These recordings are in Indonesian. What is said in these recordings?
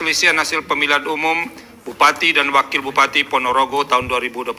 perselisihan hasil pemilihan umum Bupati dan Wakil Bupati Ponorogo tahun 2024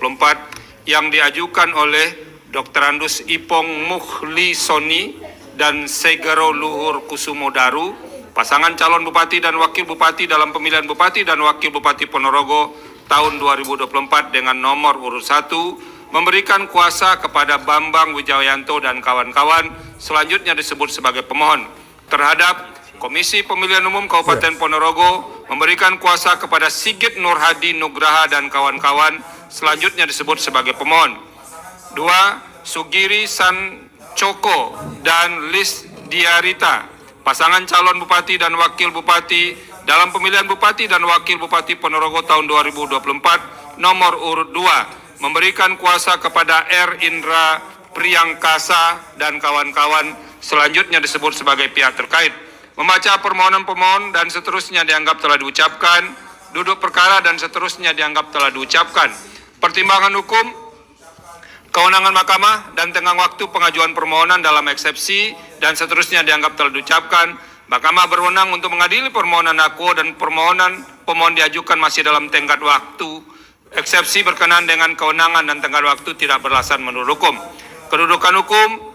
yang diajukan oleh Dr. Andus Ipong Muhlisoni dan Segero Luhur Kusumo Daru, pasangan calon Bupati dan Wakil Bupati dalam pemilihan Bupati dan Wakil Bupati Ponorogo tahun 2024 dengan nomor urut 1, memberikan kuasa kepada Bambang Wijayanto dan kawan-kawan, selanjutnya disebut sebagai pemohon, terhadap Komisi Pemilihan Umum Kabupaten Ponorogo memberikan kuasa kepada Sigit Nurhadi Nugraha dan kawan-kawan, selanjutnya disebut sebagai pemohon. 2. Sugiri Sancoko dan Lis Diarita, pasangan calon Bupati dan Wakil Bupati dalam pemilihan Bupati dan Wakil Bupati Ponorogo tahun 2024 nomor urut 2, memberikan kuasa kepada R. Indra Priyangkasa dan kawan-kawan, selanjutnya disebut sebagai pihak terkait. Membaca permohonan pemohon dan seterusnya dianggap telah diucapkan, duduk perkara dan seterusnya dianggap telah diucapkan. Pertimbangan hukum, kewenangan mahkamah dan tenggang waktu pengajuan permohonan dalam eksepsi dan seterusnya dianggap telah diucapkan. Mahkamah berwenang untuk mengadili permohonan akuo dan permohonan pemohon diajukan masih dalam tenggat waktu. Eksepsi berkenaan dengan kewenangan dan tenggat waktu tidak beralasan menurut hukum. Kedudukan hukum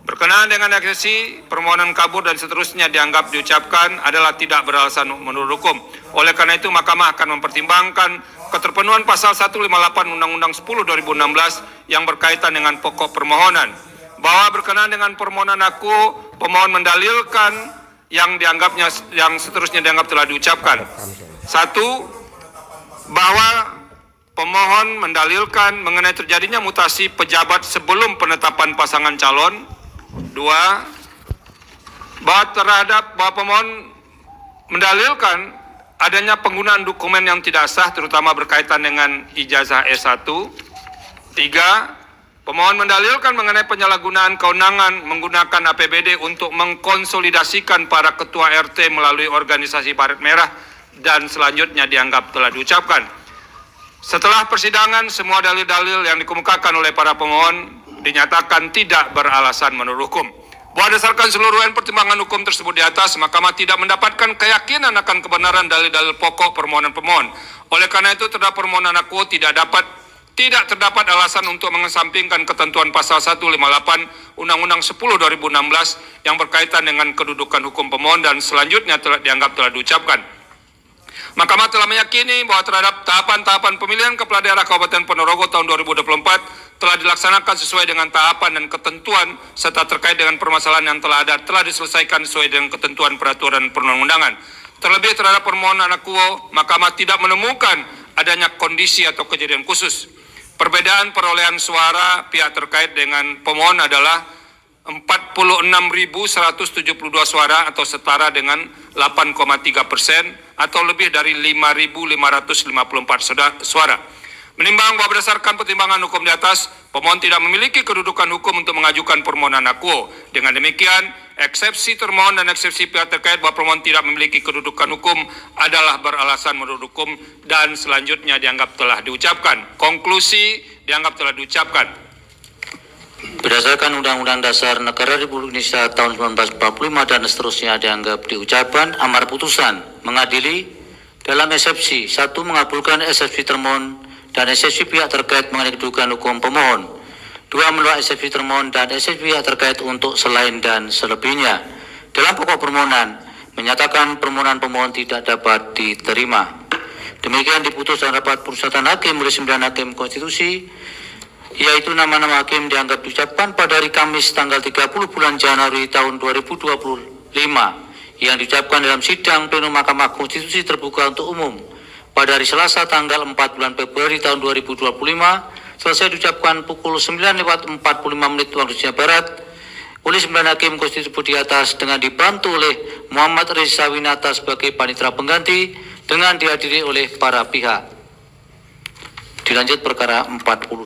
berkenaan dengan eksepsi, permohonan kabur dan seterusnya dianggap diucapkan adalah tidak beralasan menurut hukum. Oleh karena itu, Mahkamah akan mempertimbangkan keterpenuhan pasal 158 Undang-Undang 10 2016 yang berkaitan dengan pokok permohonan. Bahwa berkenaan dengan permohonan akuo, pemohon mendalilkan yang seterusnya dianggap telah diucapkan. 1. Bahwa pemohon mendalilkan mengenai terjadinya mutasi pejabat sebelum penetapan pasangan calon. 2. Bahwa pemohon mendalilkan adanya penggunaan dokumen yang tidak sah, terutama berkaitan dengan ijazah S1. 3. Pemohon mendalilkan mengenai penyalahgunaan kewenangan menggunakan APBD untuk mengkonsolidasikan para ketua RT melalui organisasi Baret Merah dan selanjutnya dianggap telah diucapkan. Setelah persidangan, semua dalil-dalil yang dikemukakan oleh para pemohon dinyatakan tidak beralasan menurut hukum. Berdasarkan seluruh pertimbangan hukum tersebut di atas, Mahkamah tidak mendapatkan keyakinan akan kebenaran dalil-dalil pokok permohonan pemohon. Oleh karena itu, terhadap permohonan akuo tidak terdapat alasan untuk mengesampingkan ketentuan pasal 158 Undang-Undang 10 2016 yang berkaitan dengan kedudukan hukum pemohon dan selanjutnya dianggap telah diucapkan. Mahkamah telah meyakini bahwa terhadap tahapan-tahapan pemilihan kepala daerah Kabupaten Ponorogo tahun 2024 telah dilaksanakan sesuai dengan tahapan dan ketentuan serta terkait dengan permasalahan yang telah diselesaikan sesuai dengan ketentuan peraturan perundang-undangan. Terlebih terhadap permohonan akuo, Mahkamah tidak menemukan adanya kondisi atau kejadian khusus. Perbedaan perolehan suara pihak terkait dengan pemohon adalah 46.172 suara atau setara dengan 8,3% atau lebih dari 5.554 suara. Menimbang bahwa berdasarkan pertimbangan hukum di atas, pemohon tidak memiliki kedudukan hukum untuk mengajukan permohonan akuo. Dengan demikian, eksepsi termohon dan eksepsi pihak terkait bahwa pemohon tidak memiliki kedudukan hukum adalah beralasan menurut hukum dan selanjutnya dianggap telah diucapkan. Konklusi dianggap telah diucapkan. Berdasarkan Undang-Undang Dasar Negara Republik Indonesia tahun 1945 dan seterusnya dianggap diucapkan. Amar putusan mengadili dalam eksepsi 1. Mengabulkan eksepsi termohon dan eksepsi pihak terkait mengenai kedudukan hukum pemohon. 2. Menolak eksepsi termohon dan eksepsi pihak terkait untuk selain dan selebihnya. Dalam pokok permohonan menyatakan permohonan pemohon tidak dapat diterima. Demikian diputus dalam rapat permusyawaratan hakim oleh 9 hakim konstitusi, yaitu nama-nama hakim dianggap diucapkan pada hari Kamis tanggal 30 bulan Januari tahun 2025 yang diucapkan dalam sidang plenum Mahkamah Konstitusi terbuka untuk umum pada hari Selasa tanggal 4 bulan Februari tahun 2025 selesai diucapkan pukul 9:45 waktu Indonesia Barat oleh 9 hakim konstitusi di atas dengan dibantu oleh Muhammad Reza Winata sebagai panitera pengganti dengan dihadiri oleh para pihak. Dilanjut perkara 40.